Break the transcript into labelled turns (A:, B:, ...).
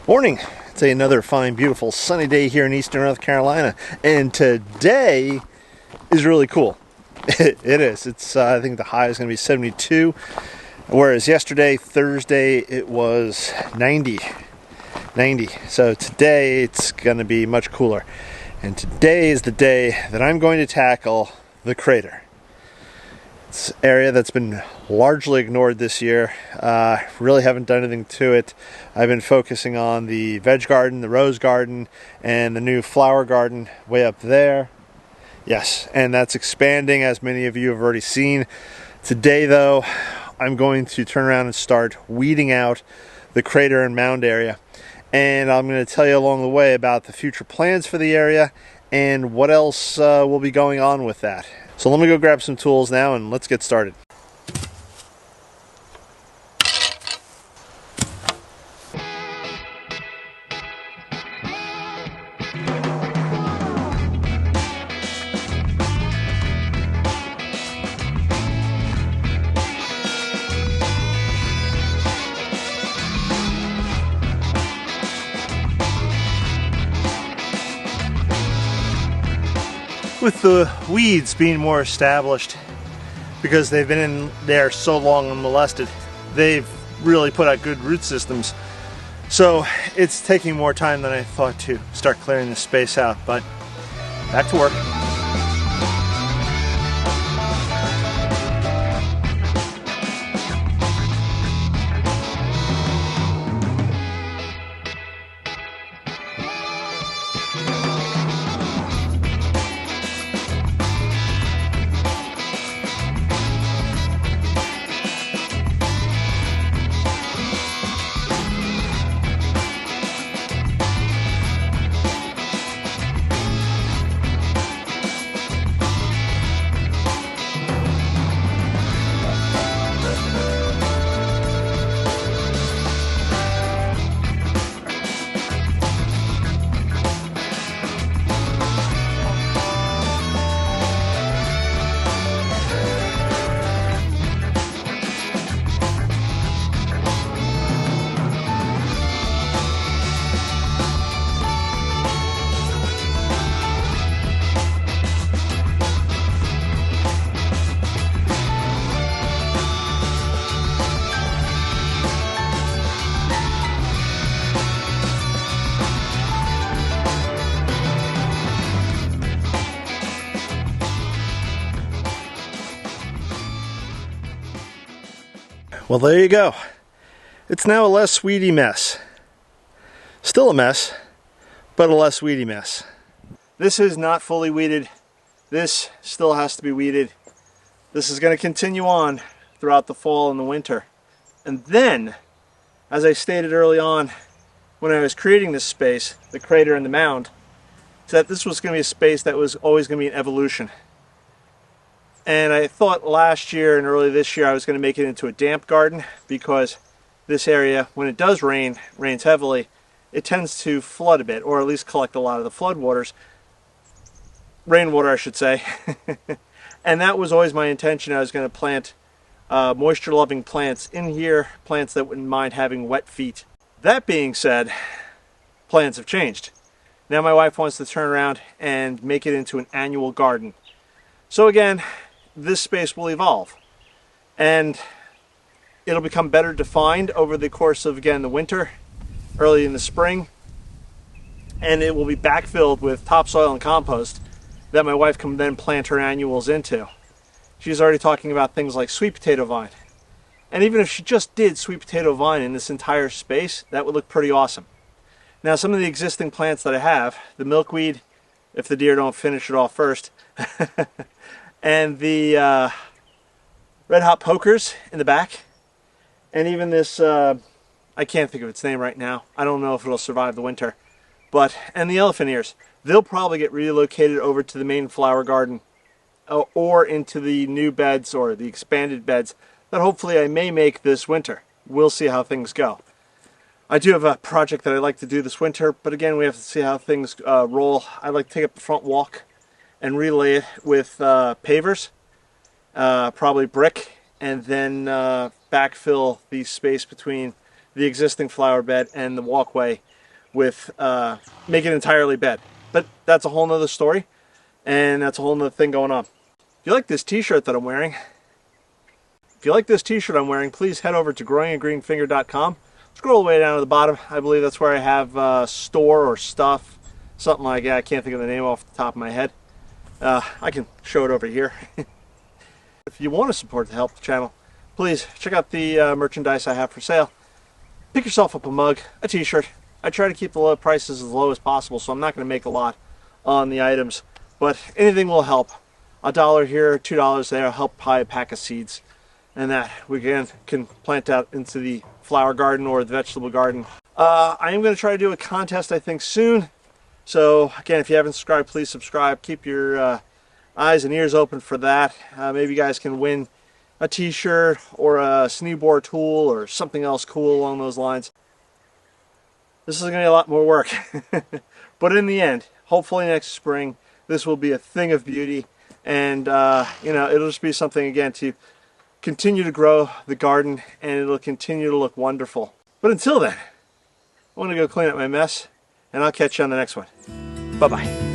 A: Morning. It's another fine, beautiful, sunny day here in eastern North Carolina, and today is really cool. It is. It's I think the high is going to be 72, whereas yesterday, Thursday, it was 90. So today it's going to be much cooler, and today is the day that I'm going to tackle the crater. It's an area that's been largely ignored this year. Really haven't done anything to it. I've been focusing on the veg garden, the rose garden, and the new flower garden way up there. Yes, and that's expanding, as many of you have already seen. Today, though, I'm going to turn around and start weeding out the crater and mound area. And I'm going to tell you along the way about the future plans for the area and what else will be going on with that. So let me go grab some tools now and let's get started. With the weeds being more established, because they've been in there so long unmolested, they've really put out good root systems. So it's taking more time than I thought to start clearing this space out, but back to work. Well, there you go. It's now a less weedy mess. Still a mess, but a less weedy mess. This is not fully weeded. This still has to be weeded. This is going to continue on throughout the fall and the winter. And then, as I stated early on, when I was creating this space, the crater and the mound, that this was going to be a space that was always going to be an evolution. And I thought last year and early this year I was going to make it into a damp garden, because this area, when it does rain, rains heavily, it tends to flood a bit, or at least collect a lot of the flood waters. Rainwater, I should say. And that was always my intention. I was going to plant moisture-loving plants in here, plants that wouldn't mind having wet feet. That being said, plans have changed. Now my wife wants to turn around and make it into an annual garden. So again, this space will evolve, and it'll become better defined over the course of, again, the winter, early in the spring, and it will be backfilled with topsoil and compost that my wife can then plant her annuals into. She's already talking about things like sweet potato vine, and even if she just did sweet potato vine in this entire space, that would look pretty awesome. Now, some of the existing plants that I have, the milkweed, if the deer don't finish it off first, and the red hot pokers in the back, and even this, I can't think of its name right now. I don't know if it'll survive the winter, and the elephant ears. They'll probably get relocated over to the main flower garden, or into the new beds, or the expanded beds that hopefully I may make this winter. We'll see how things go. I do have a project that I'd like to do this winter, but again, we have to see how things roll. I'd like to take up the front walk and relay it with pavers, probably brick, and then backfill the space between the existing flower bed and the walkway with make it entirely bed. But that's a whole nother story, and that's a whole nother thing going on. If you like this t-shirt that I'm wearing, please head over to growingagreenfinger.com. Scroll way down to the bottom. I believe that's where I have store or stuff, something like that. I can't think of the name off the top of my head. I can show it over here. If you want to support the help the channel, please check out the merchandise I have for sale. Pick yourself up a mug, a t-shirt. I try to keep the prices as low as possible, so I'm not going to make a lot on the items, but anything will help. $1 here, $2 there, help buy a pack of seeds, and that we can plant out into the flower garden or the vegetable garden. I am going to try to do a contest, I think, soon. So again, if you haven't subscribed, please subscribe. Keep your eyes and ears open for that. Maybe you guys can win a t-shirt or a snee bore tool or something else cool along those lines. This is going to be a lot more work. But in the end, hopefully next spring, this will be a thing of beauty. And, you know, it'll just be something, again, to continue to grow the garden, and it'll continue to look wonderful. But until then, I'm going to go clean up my mess, and I'll catch you on the next one. Bye-bye.